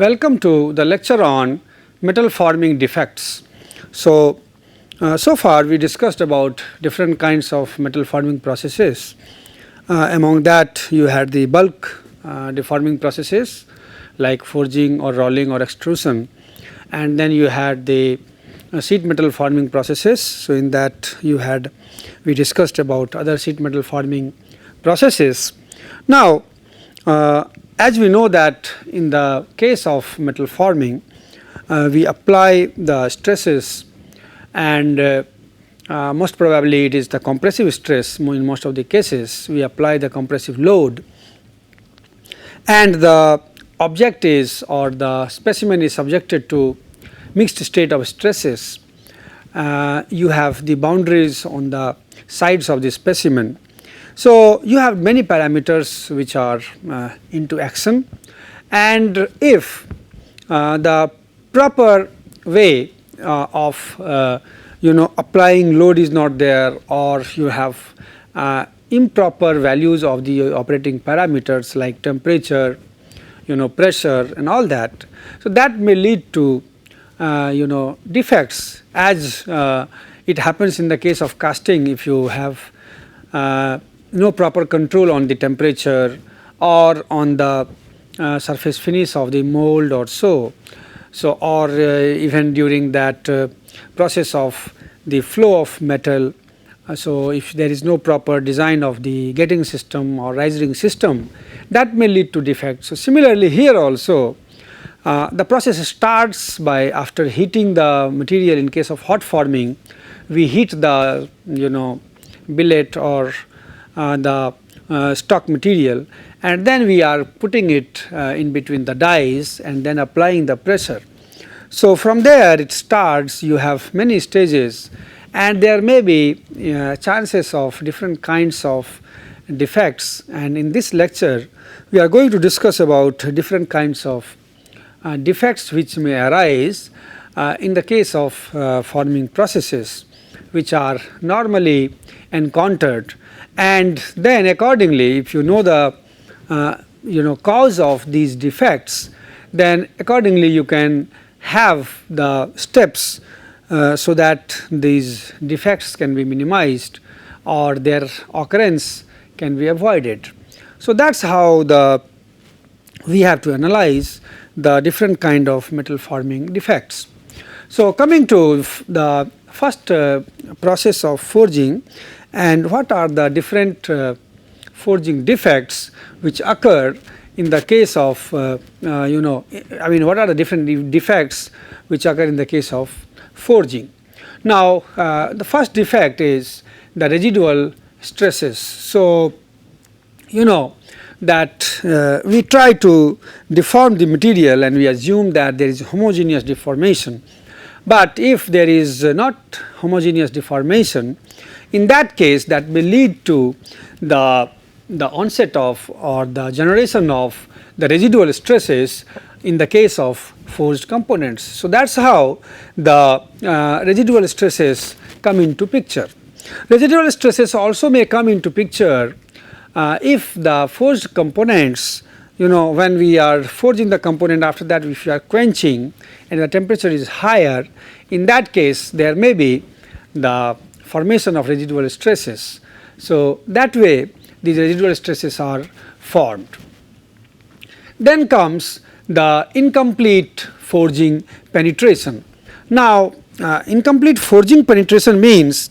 Welcome to the lecture on metal forming defects. So far we discussed about different kinds of metal forming processes. Among that you had the bulk deforming processes like forging or rolling or extrusion, and then you had the sheet metal forming processes. So in that we discussed about other sheet metal forming processes. Now as we know that in the case of metal forming we apply the stresses, and most probably it is the compressive stress. In most of the cases we apply the compressive load, and the object is, or the specimen is, subjected to mixed state of stresses. You have the boundaries on the sides of the specimen. So you have many parameters which are into action, and if the proper way of applying load is not there, or you have improper values of the operating parameters like temperature, pressure and all that, so that may lead to defects, as it happens in the case of casting. If you have no proper control on the temperature or on the surface finish of the mold or or even during that process of the flow of metal, so if there is no proper design of the gating system or rising system, that may lead to defects. So similarly here also the process starts by, after heating the material. In case of hot forming, we heat the billet or the stock material, and then we are putting it in between the dies and then applying the pressure. So from there it starts. You have many stages, and there may be chances of different kinds of defects, and in this lecture we are going to discuss about different kinds of defects which may arise in the case of forming processes, which are normally encountered. And then accordingly, if you know the cause of these defects, then accordingly you can have the steps so that these defects can be minimized or their occurrence can be avoided. So that's how we have to analyze the different kind of metal forming defects. So coming to the first process of forging, and what are the different forging defects which occur in the case of what are the different defects which occur in the case of forging. Now the first defect is the residual stresses. So that we try to deform the material and we assume that there is homogeneous deformation, but if there is not homogeneous deformation, in that case that may lead to the onset of, or the generation of, the residual stresses in the case of forged components. So that's how the residual stresses come into picture. Residual stresses also may come into picture if the forged components, when we are forging the component, after that if we are quenching and the temperature is higher, in that case there may be the formation of residual stresses. So that way these residual stresses are formed. Then comes the incomplete forging penetration. Now incomplete forging penetration means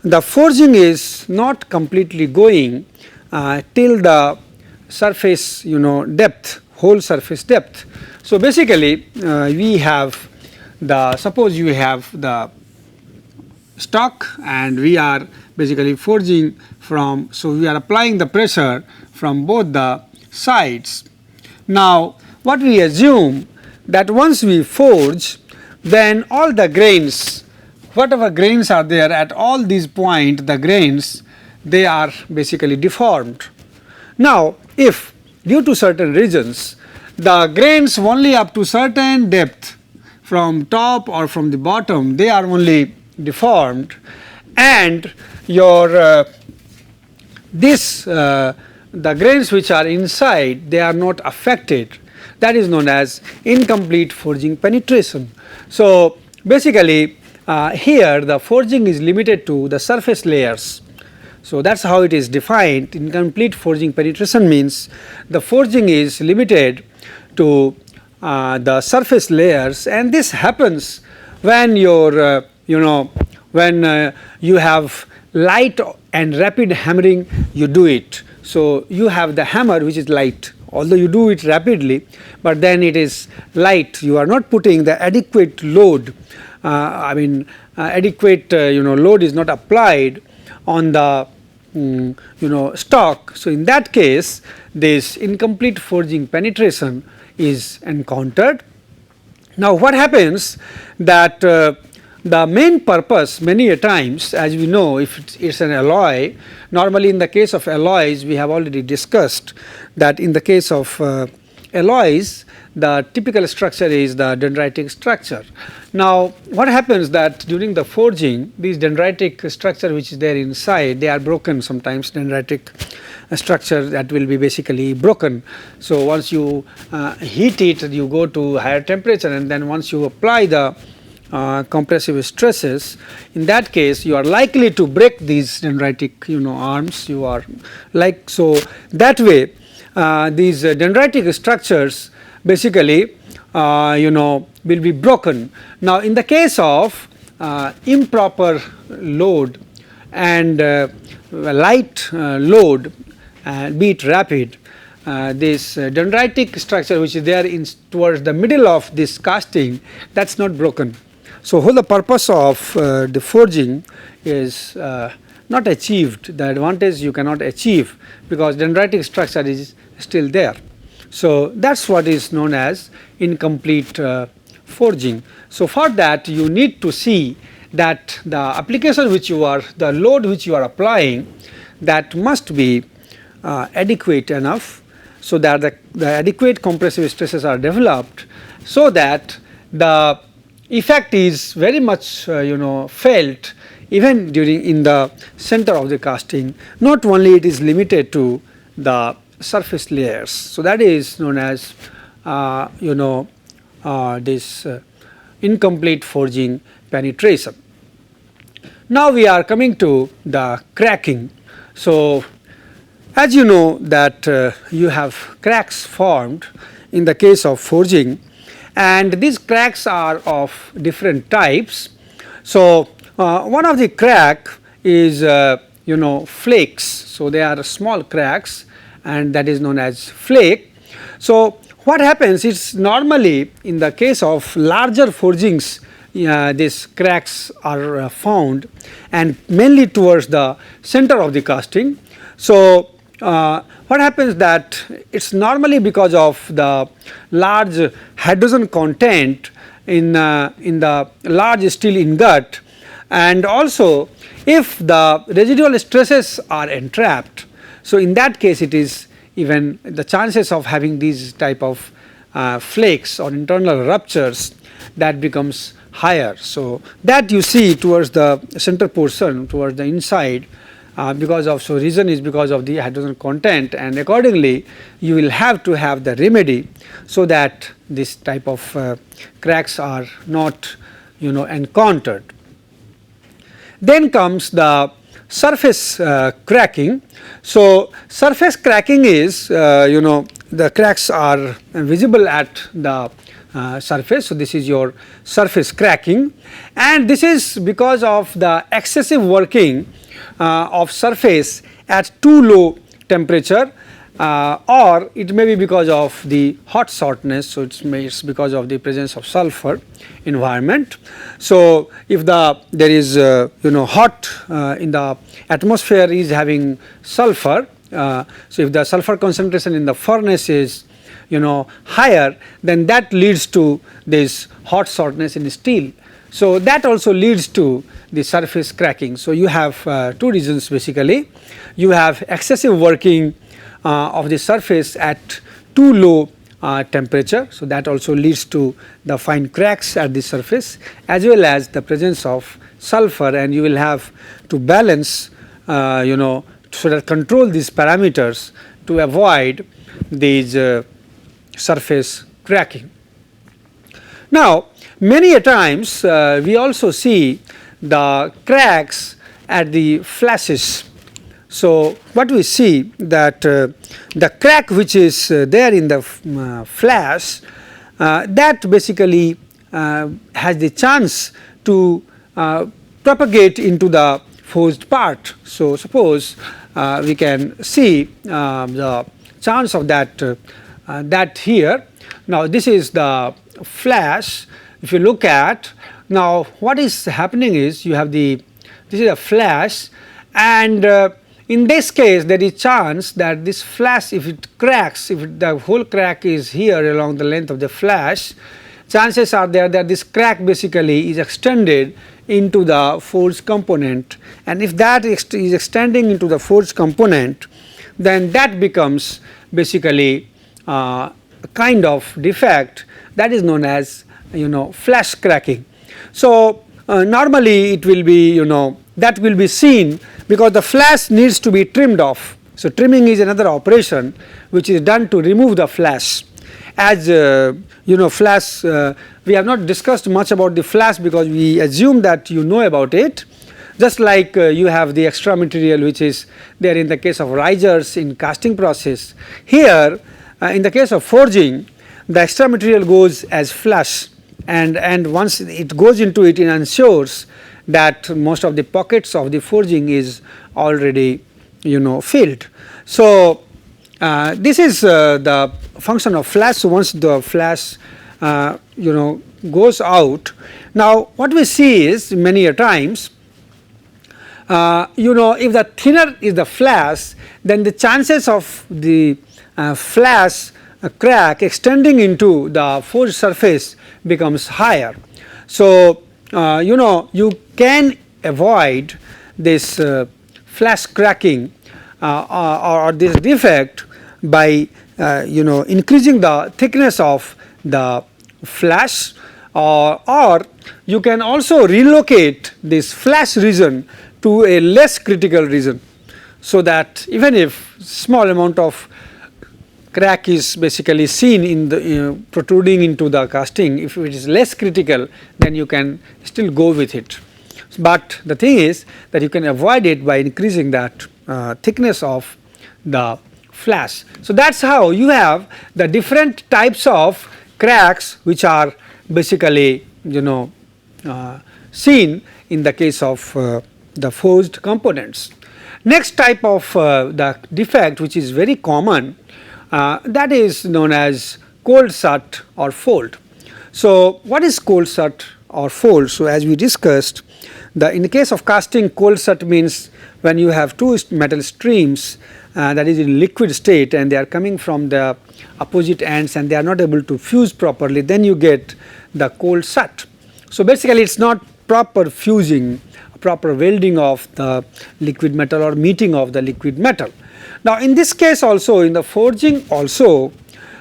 the forging is not completely going till the surface depth, whole surface depth. So basically we have suppose you have the stock and we are basically forging from, so we are applying the pressure from both the sides. Now what we assume, that once we forge, then all the grains, whatever grains are there at all these points, the grains, they are basically deformed. Now if due to certain reasons the grains only up to certain depth from top or from the bottom, they are only deformed, and your the grains which are inside, they are not affected, that is known as incomplete forging penetration. So, basically here the forging is limited to the surface layers. So, that is how it is defined. Incomplete forging penetration means the forging is limited to the surface layers, and this happens when your when you have light and rapid hammering, you do it. So, you have the hammer which is light, although you do it rapidly, but then it is light. You are not putting the adequate load, adequate load is not applied on the stock. So, in that case this incomplete forging penetration is encountered. Now, what happens that the main purpose many a times, as we know, if it is an alloy, normally in the case of alloys we have already discussed that in the case of alloys the typical structure is the dendritic structure. Now, what happens that during the forging these dendritic structure which is there inside, they are broken sometimes. Dendritic structure that will be basically broken. So, once you heat it, you go to higher temperature, and then once you apply the compressive stresses, in that case you are likely to break these dendritic arms. You are like, so that way these dendritic structures basically will be broken. Now, in the case of improper load and light load, be it rapid, this dendritic structure which is there in towards the middle of this casting, that is not broken. So, whole the purpose of the forging is not achieved, the advantage you cannot achieve because dendritic structure is still there. So, that is what is known as incomplete forging. So, for that you need to see that the application which you are, the load which you are applying, that must be adequate enough, so that the adequate compressive stresses are developed, so that the effect is very much felt even during in the center of the casting. Not only it is limited to the surface layers. So, that is known as this incomplete forging penetration. Now, we are coming to the cracking. So, as you know that you have cracks formed in the case of forging, and these cracks are of different types. So, one of the crack is flakes. So, they are small cracks, and that is known as flake. So, what happens is normally in the case of larger forgings, these cracks are found, and mainly towards the center of the casting. So, what happens that it is normally because of the large hydrogen content in the large steel ingot, and also if the residual stresses are entrapped. So, in that case it is even the chances of having these type of flakes or internal ruptures, that becomes higher. So, that you see towards the center portion, towards the inside, because of, so reason is because of the hydrogen content, and accordingly you will have to have the remedy, so that this type of cracks are not encountered. Then comes the surface cracking. So, surface cracking is the cracks are visible at the surface. So, this is your surface cracking, and this is because of the excessive working of surface at too low temperature, or it may be because of the hot shortness. So, it's because of the presence of sulfur environment. So, if there is hot in the atmosphere is having sulfur, so if the sulfur concentration in the furnace is higher, then that leads to this hot shortness in steel. So, that also leads to the surface cracking. So, you have two reasons basically. You have excessive working of the surface at too low temperature. So, that also leads to the fine cracks at the surface, as well as the presence of sulfur, and you will have to balance so that control these parameters to avoid these surface cracking. Now, many a times we also see the cracks at the flashes. So, what we see that the crack which is there in the flash, that basically has the chance to propagate into the forged part. So, suppose we can see the chance of that here. Now, this is the flash. If you look at now, what is happening is you have this is a flash, and in this case there is chance that this flash, if it cracks, if the whole crack is here along the length of the flash, chances are there that this crack basically is extended into the forged component, and if that is extending into the forged component, then that becomes basically a kind of defect that is known as flash cracking. So, normally it will be that will be seen because the flash needs to be trimmed off. So, trimming is another operation which is done to remove the flash. As flash, we have not discussed much about the flash because we assume that you know about it. Just like you have the extra material which is there in the case of risers in casting process. Here in the case of forging, the extra material goes as flash, and once it goes into it, it ensures that most of the pockets of the forging is already filled. So, this is the function of flash. So, once the flash goes out, now what we see is many a times if the thinner is the flash, then the chances of the flash crack extending into the forged surface becomes higher. So, you can avoid this flash cracking or this defect by increasing the thickness of the flash, or you can also relocate this flash region to a less critical region, so that even if small amount of crack is basically seen in the protruding into the casting, if it is less critical, then you can still go with it. But the thing is that you can avoid it by increasing that thickness of the flash. So, that is how you have the different types of cracks which are basically seen in the case of the forged components. Next type of the defect which is very common, that is known as cold shut or fold. So, what is cold shut or fold? So, as we discussed, in the case of casting, cold shut means when you have two metal streams that is in liquid state and they are coming from the opposite ends and they are not able to fuse properly, then you get the cold shut. So, basically it is not proper fusing, proper welding of the liquid metal or meeting of the liquid metal. Now, in this case also, in the forging also,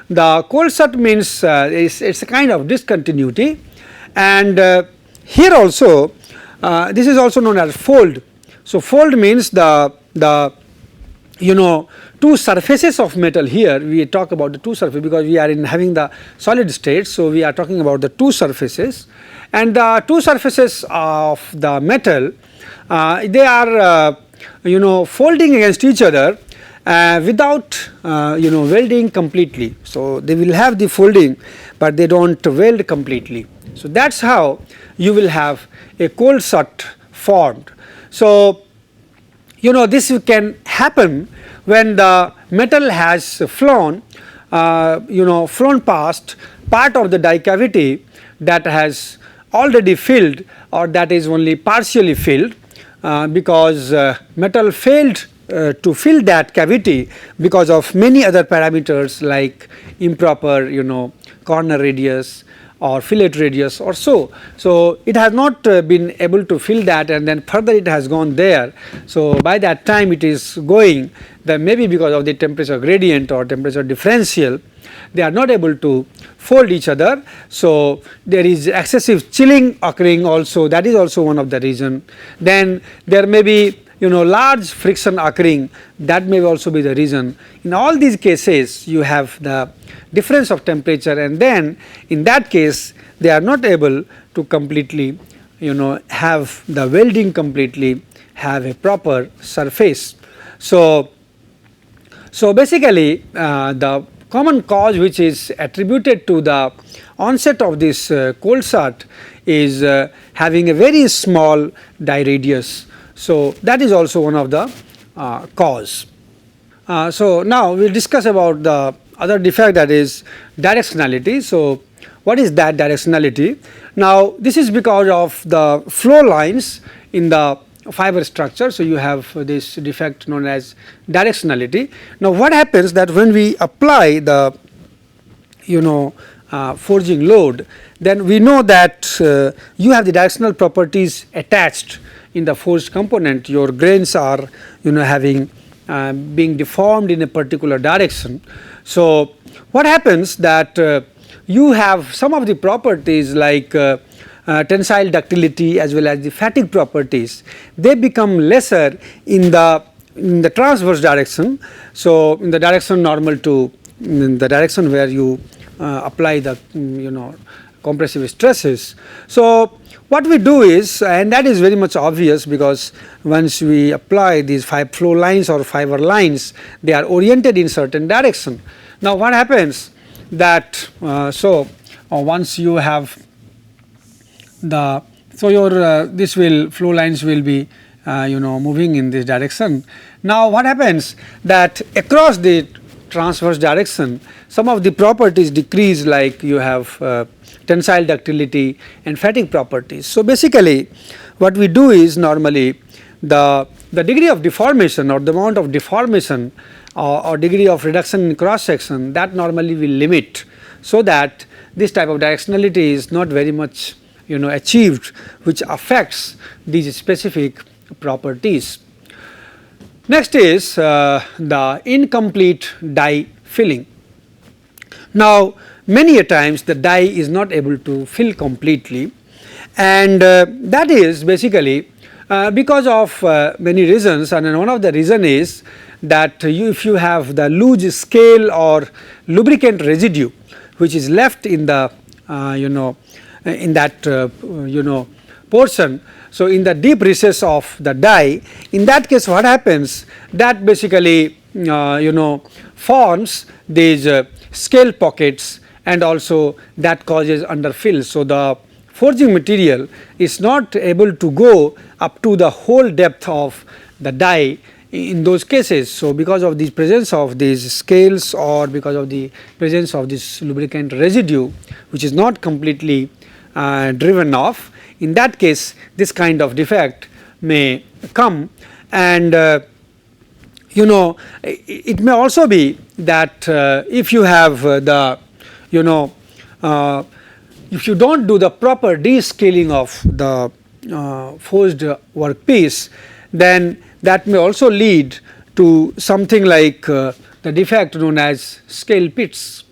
the cold shut means it is a kind of discontinuity, and here also this is also known as fold. So, fold means the two surfaces of metal. Here we talk about the two surfaces because we are in having the solid state. So, we are talking about the two surfaces, and the two surfaces of the metal they are folding against each other without welding completely. So, they will have the folding, but they do not weld completely. So, that is how you will have a cold shut formed. So, this can happen when the metal has flown past part of the die cavity that has already filled or that is only partially filled, because metal failed to fill that cavity because of many other parameters like improper corner radius or fillet radius or so. So, it has not been able to fill that, and then further it has gone there. So, by that time it is going, then maybe because of the temperature gradient or temperature differential, they are not able to fold each other. So, there is excessive chilling occurring also, that is also one of the reason. Then there may be large friction occurring, that may also be the reason. In all these cases you have the difference of temperature, and then in that case they are not able to completely have the welding completely have a proper surface. So basically the common cause which is attributed to the onset of this cold start is having a very small die radius. So that is also one of the cause. So now we will discuss about the other defect, that is directionality. So what is that directionality? Now this is because of the flow lines in the fiber structure. So you have this defect known as directionality. Now what happens that when we apply the forging load, then we know that you have the directional properties attached in the forged component. Your grains are having being deformed in a particular direction. So what happens that you have some of the properties like tensile ductility as well as the fatigue properties, they become lesser in the transverse direction. So in the direction normal to the direction where you apply the compressive stresses. So what we do is, and that is very much obvious, because once we apply these flow lines or fiber lines, they are oriented in certain direction. Now what happens that once you have the your this flow lines will be moving in this direction. Now what happens that across the transverse direction some of the properties decrease, like you have tensile ductility and fatigue properties. So basically what we do is, normally the degree of deformation or the amount of deformation or degree of reduction in cross section, that normally will limit, so that this type of directionality is not very much achieved, which affects these specific properties. Next is the incomplete die filling. Now many a times the die is not able to fill completely, and that is basically because of many reasons, and one of the reason is that if you have the loose scale or lubricant residue which is left in the in that portion, so in the deep recess of the die, in that case what happens, that basically forms these scale pockets, and also that causes underfill. So the forging material is not able to go up to the whole depth of the die in those cases. So because of the presence of these scales, or because of the presence of this lubricant residue which is not completely driven off, in that case this kind of defect may come. And it may also be that if you have the if you don't do the proper descaling of the forged workpiece, then that may also lead to something like the defect known as scale pits.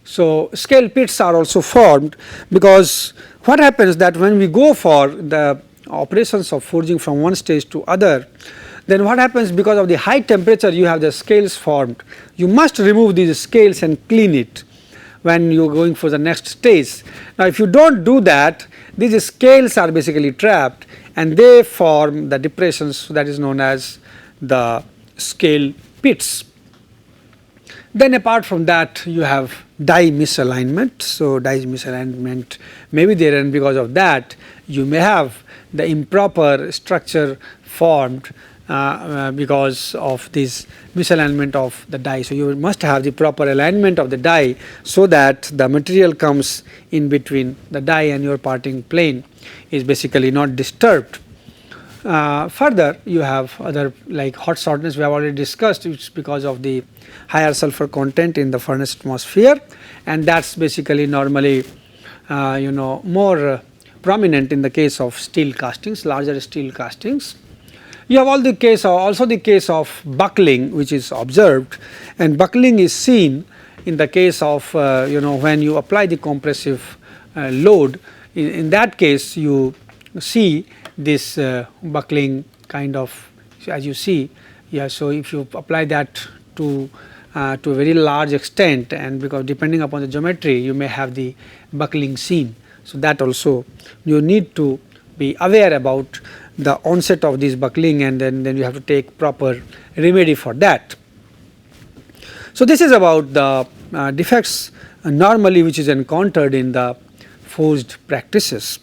So scale pits are also formed, because what happens that when we go for the operations of forging from one stage to other, then what happens, because of the high temperature you have the scales formed, you must remove these scales and clean it when you are going for the next stage. Now if you don't do that, these scales are basically trapped and they form the depressions that is known as the scale pits. Then apart from that you have die misalignment. So die misalignment may be there, and because of that you may have the improper structure formed because of this misalignment of the die. So you must have the proper alignment of the die, so that the material comes in between the die and your parting plane is basically not disturbed. Further you have other like hot shortness, we have already discussed, which is because of the higher sulfur content in the furnace atmosphere, and that is basically normally more prominent in the case of steel castings, larger steel castings. You have also the case of buckling, which is observed, and buckling is seen in the case of when you apply the compressive load. In that case you see this buckling kind of So, as you see, yeah, so if you apply that to a very large extent, and because depending upon the geometry you may have the buckling seen. So, that also you need to be aware about the onset of this buckling, and then you have to take proper remedy for that. So, this is about the defects normally which is encountered in the forged practices.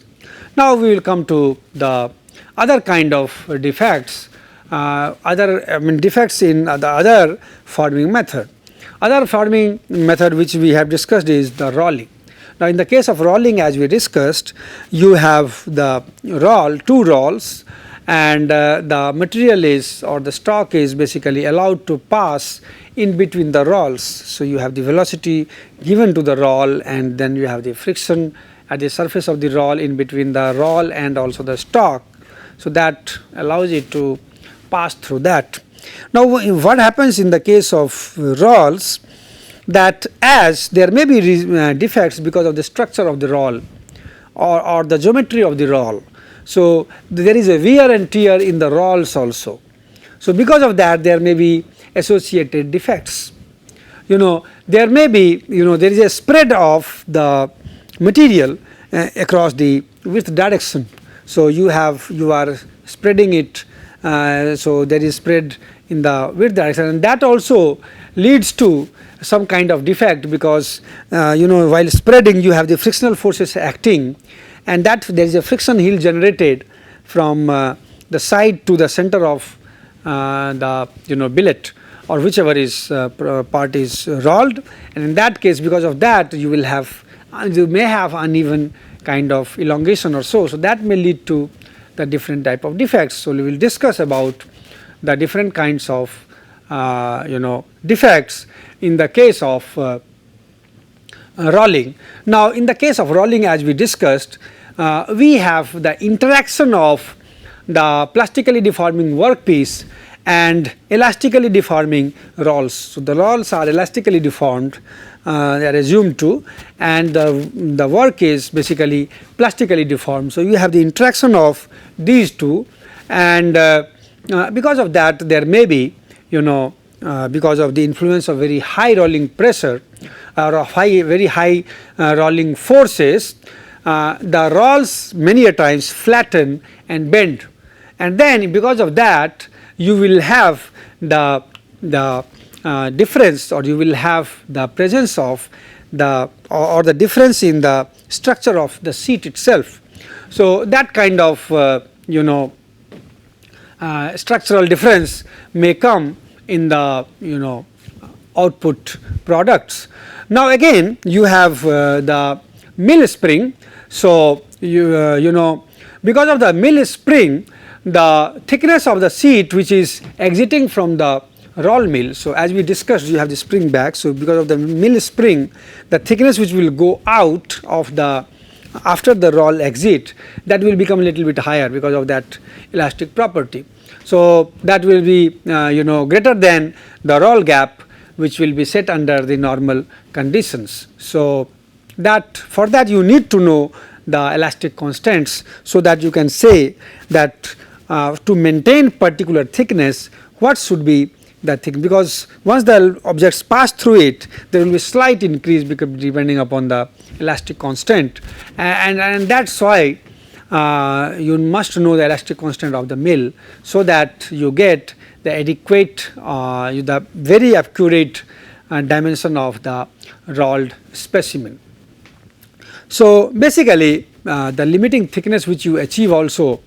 Now, we will come to the other kind of defects, defects in the other forming method. Other forming method which we have discussed is the rolling. Now, in the case of rolling, as we discussed, you have the roll, two rolls, and the material is, or the stock is basically allowed to pass in between the rolls. So, you have the velocity given to the roll, and then you have the friction at the surface of the roll in between the roll and also the stock. So, that allows it to pass through that. Now, what happens in the case of rolls, that as there may be defects because of the structure of the roll or the geometry of the roll. So, there is a wear and tear in the rolls also. So, because of that there may be associated defects. There may be, there is a spread of the material across the width direction. So, you are spreading it, so there is spread in the width direction, and that also leads to some kind of defect, because while spreading you have the frictional forces acting, and that there is a friction hill generated from the side to the center of the billet, or whichever is part is rolled, and in that case because of that you may have uneven kind of elongation or so. So, that may lead to the different type of defects. So, we will discuss about the different kinds of defects in the case of rolling. Now, in the case of rolling, as we discussed, we have the interaction of the plastically deforming workpiece and elastically deforming rolls. So, the rolls are elastically deformed, they are assumed to, and the work is basically plastically deformed. So, you have the interaction of these two, and because of that there may be, because of the influence of very high rolling pressure or very high rolling forces, the rolls many a times flatten and bend, and then because of that you will have the difference, or you will have the presence of or the difference in the structure of the seat itself. So, that kind of structural difference may come in the output products. Now, again you have the mill spring. So, because of the mill spring, the thickness of the seat which is exiting from the roll mill. So, as we discussed, you have the spring back. So, because of the mill spring, the thickness which will go out of the after the roll exit, that will become a little bit higher because of that elastic property. So, that will be greater than the roll gap which will be set under the normal conditions. So, that for that you need to know the elastic constants, so that you can say that to maintain particular thickness what should be the thickness, because once the objects pass through it there will be slight increase depending upon the elastic constant, and that is why you must know the elastic constant of the mill, so that you get the adequate the very accurate dimension of the rolled specimen. So, basically the limiting thickness which you achieve also,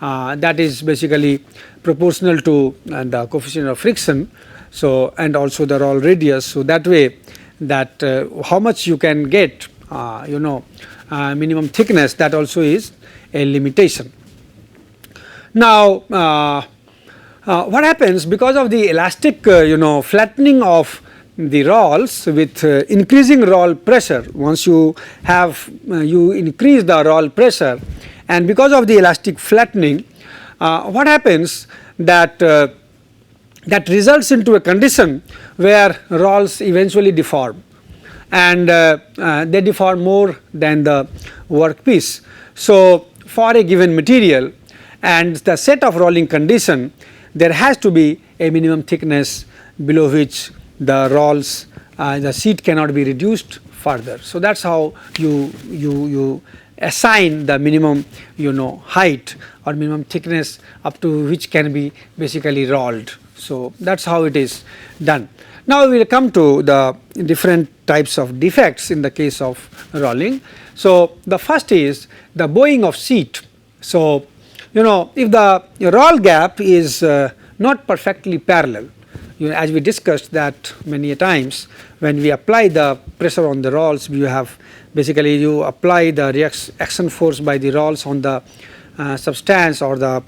that is basically proportional to the coefficient of friction, so and also the roll radius. So, that way that how much you can get minimum thickness, that also is a limitation. Now, what happens because of the elastic flattening of the rolls with increasing roll pressure, once you have you increase the roll pressure, and because of the elastic flattening, what happens that that results into a condition where rolls eventually deform, and they deform more than the workpiece. So, for a given material and the set of rolling condition, there has to be a minimum thickness below which the rolls the seat cannot be reduced further. So that is how you assign the minimum height or minimum thickness up to which can be basically rolled. So that is how it is done. Now we will come to the different types of defects in the case of rolling. So the first is the bowing of seat. So if the roll gap is not perfectly parallel, as we discussed that many a times, when we apply the pressure on the rolls, you have basically you apply the action force by the rolls on the substance or the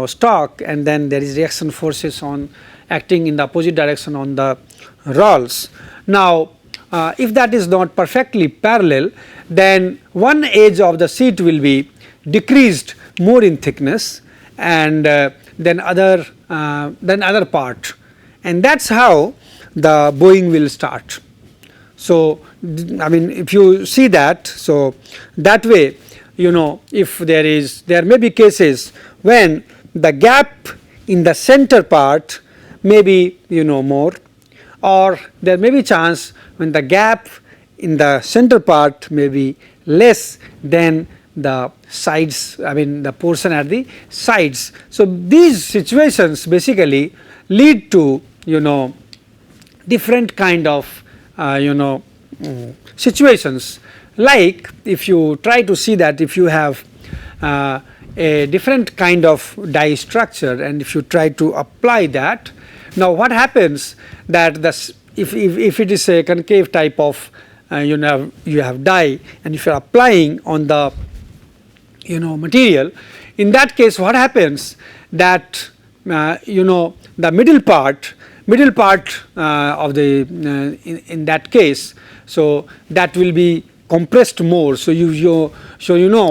stock, and then there is reaction forces on acting in the opposite direction on the rolls. Now if that is not perfectly parallel, then one edge of the seat will be decreased more in thickness and then other part, and that is how the bowing will start. So I mean, if you see that, so that way if there may be cases when the gap in the center part may be more, or there may be chance when the gap in the center part may be less than the sides, I mean the portion at the sides. So these situations basically lead to different kind of situations, like if you try to see that if you have a different kind of die structure and if you try to apply that, now what happens that if it is a concave type of you have die, and if you are applying on the material, in that case what happens that the middle part of the in that case, so that will be compressed more. So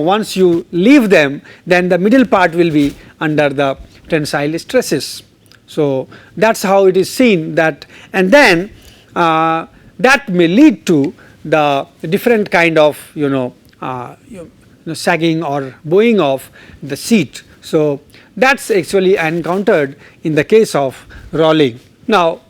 once you leave them, then the middle part will be under the tensile stresses. So that is how it is seen that, and then that may lead to the different kind of sagging or bowing of the seat. So that is actually encountered in the case of rolling. Now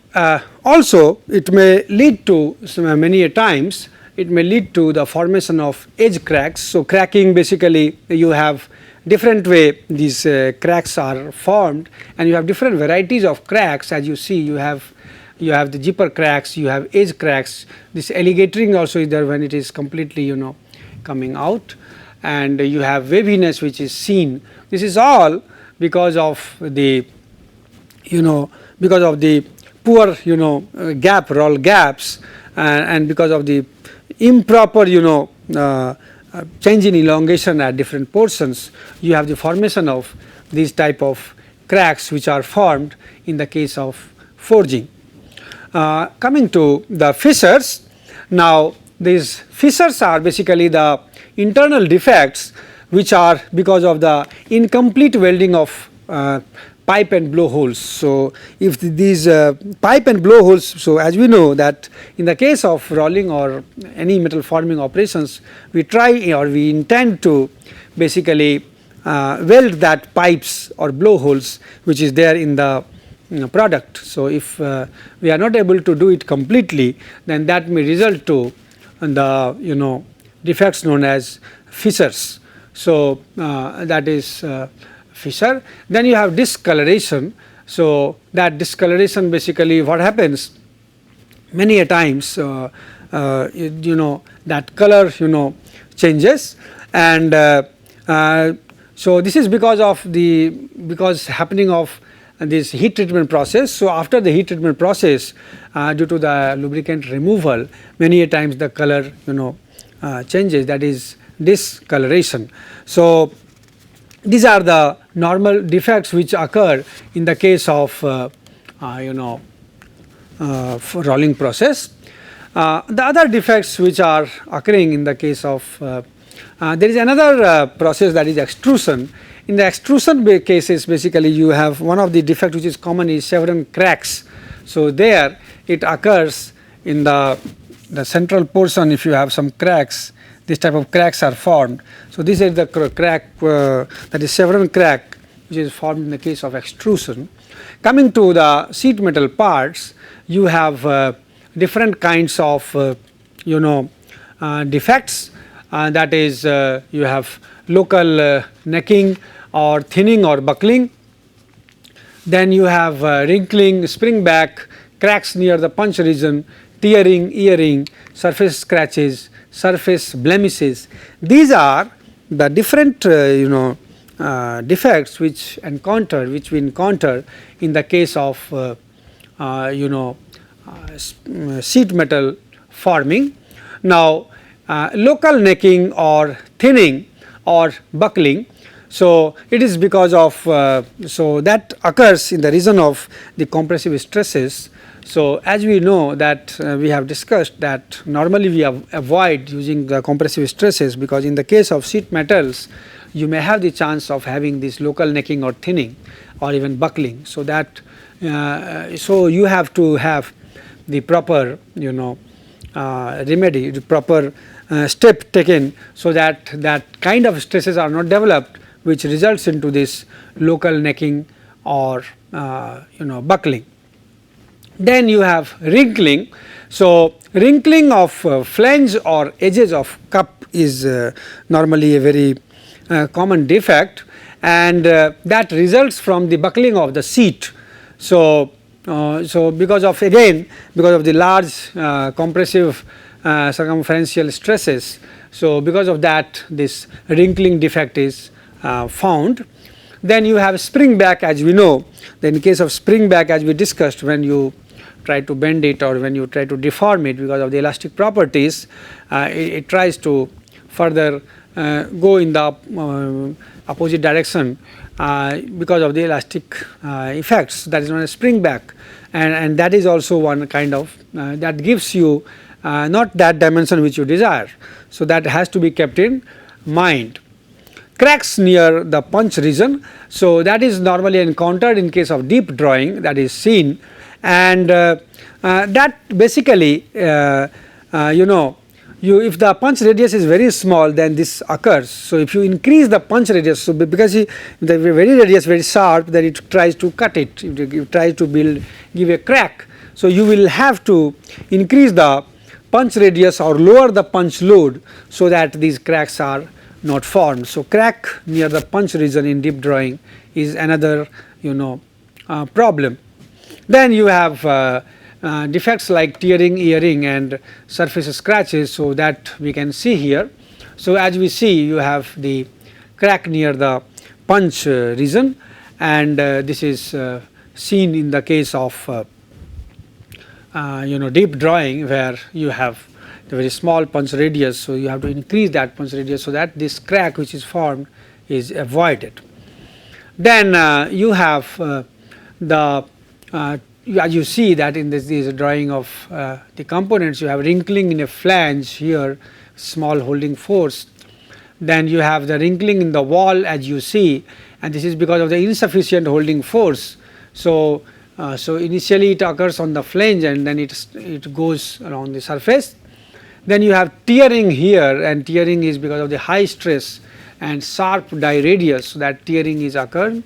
also it may lead to many a times it may lead to the formation of edge cracks. So cracking, basically you have different way these cracks are formed, and you have different varieties of cracks. As you see, you have the zipper cracks, you have edge cracks. This alligatoring also is there when it is completely coming out, and you have waviness which is seen. This is all because of the poor roll gaps, and because of the improper change in elongation at different portions, you have the formation of these type of cracks which are formed in the case of forging. Coming to the fissures, now these fissures are basically the internal defects which are because of the incomplete welding of pipe and blowholes. So if these pipe and blowholes, so as we know that in the case of rolling or any metal forming operations, we try or we intend to basically weld that pipes or blowholes which is there in the product. So if we are not able to do it completely, then that may result to the defects known as fissures. So that is fissure. Then you have discoloration. So that discoloration, basically what happens many a times that color changes, and so this is because happening of this heat treatment process. So after the heat treatment process, due to the lubricant removal, many a times the color changes, that is discoloration. So these are the normal defects which occur in the case of rolling process. The other defects which are occurring in the case of there is another process, that is extrusion. In the extrusion cases, basically you have one of the defect which is common is chevron cracks. So there it occurs in the central portion. If you have some cracks, this type of cracks are formed. So this is the crack, that is chevron crack which is formed in the case of extrusion. Coming to the sheet metal parts, you have different kinds of defects, that is you have local necking or thinning or buckling. Then you have wrinkling, spring back, cracks near the punch region, tearing, earring, surface scratches, surface blemishes. These are the different defects which we encounter in the case of sheet metal forming. Now, local necking or thinning or buckling, so it is because of so that occurs in the region of the compressive stresses. So, as we know that we have discussed that normally we avoid using the compressive stresses, because in the case of sheet metals you may have the chance of having this local necking or thinning or even buckling. So, that so you have to have the proper remedy, the proper step taken, so that that kind of stresses are not developed, which results into this local necking or buckling. Then you have wrinkling. So, wrinkling of flange or edges of cup is normally a very common defect, and that results from the buckling of the sheet. So, because of the large compressive circumferential stresses, so because of that this wrinkling defect is found. Then you have spring back, as we know. Then in case of spring back, as we discussed, when you try to bend it or when you try to deform it because of the elastic properties, it tries to further go in the opposite direction because of the elastic effects, that is known as spring back, and that is also one kind of that gives you not that dimension which you desire. So, that has to be kept in mind. Cracks near the punch region, so that is normally encountered in case of deep drawing, that is seen, and that basically if the punch radius is very small, then this occurs. So, if you increase the punch radius, so because the very radius very sharp, then it tries to cut it, it tries to give a crack. So, you will have to increase the punch radius or lower the punch load, so that these cracks are not formed. So, crack near the punch region in deep drawing is another problem. Then you have defects like tearing, earring and surface scratches, so that we can see here. So, as we see, you have the crack near the punch region, and this is seen in the case of deep drawing, where you have the very small punch radius. So, you have to increase that punch radius, so that this crack which is formed is avoided. Then you have as you see that in this drawing of the components, you have wrinkling in a flange here, small holding force. Then you have the wrinkling in the wall, as you see, and this is because of the insufficient holding force. So, initially it occurs on the flange, and then it goes along the surface. Then you have tearing here, and tearing is because of the high stress and sharp die radius, so that tearing is occurring.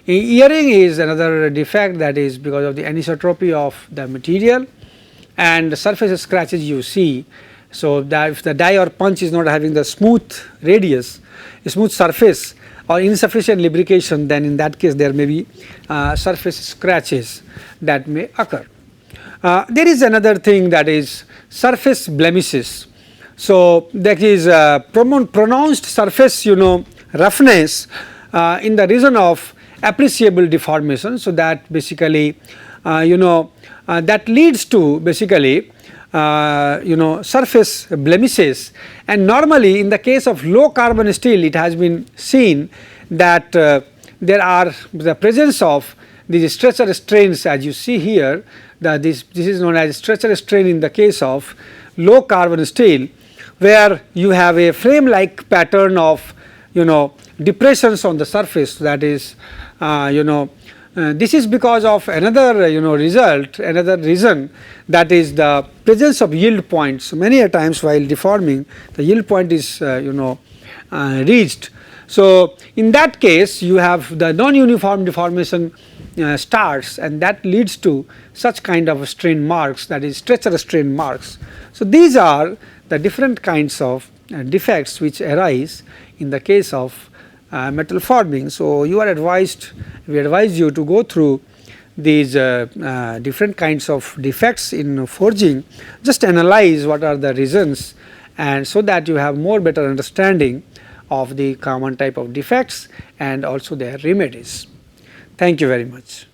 Earring is another defect, that is because of the anisotropy of the material, and the surface scratches you see. So, that if the die or punch is not having the smooth radius, a smooth surface or insufficient lubrication, then in that case there may be surface scratches that may occur. There is another thing, that is surface blemishes. So, that is pronounced surface roughness in the region of appreciable deformation. So, that basically that leads to basically surface blemishes, and normally in the case of low carbon steel it has been seen that there are the presence of these stretcher strains, as you see here, that this is known as stretcher strain in the case of low carbon steel, where you have a frame like pattern of depressions on the surface. That is this is because of another result, another reason, that is the presence of yield points. So, many a times while deforming, the yield point is reached. So, in that case you have the non-uniform deformation starts, and that leads to such kind of strain marks, that is stretcher strain marks. So, these are the different kinds of defects which arise in the case of metal forming. So, you are advised, we advise you to go through these different kinds of defects in forging, just analyze what are the reasons, and so that you have more better understanding of the common type of defects and also their remedies. Thank you very much.